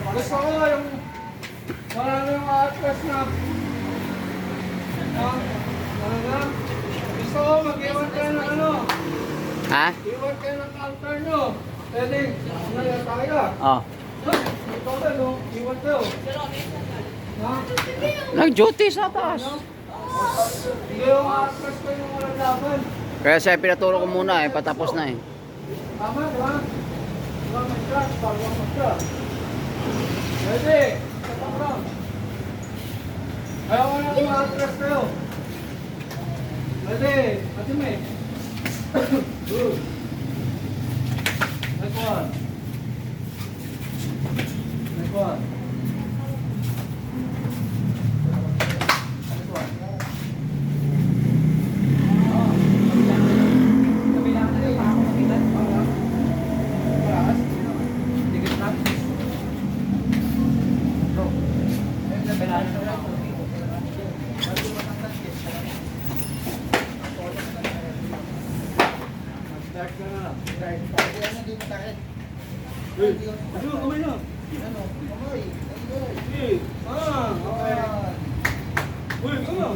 Gusto ko yung wala na yung atras na. Gusto ko mag-iwan kayo ng ano. Ha? Iwan kayo ng counter nyo. Pwede, naya tayo. Oh. Ito ka, no? Iwan kayo. Ha? Nag-duty sa taas. Hindi yung atras ko yung walang laban. Kaya siya pinaturo ko muna eh, patapos na eh. Tama, di ba? Diba may crash, bago mag-crash. Pwede, katapang. Ayaw ko na yung atras kayo. Pwede, pati may. Good. Next one. Next one. Next one. Kabilang na yung ako makitan. Paras. Dikit na. Bro. Kabilang na lang. Start ka na. Start. Hindi mo tayo. Hey, ano, kamay na. Ano? Kamay. Hey, okay. Uy, ano?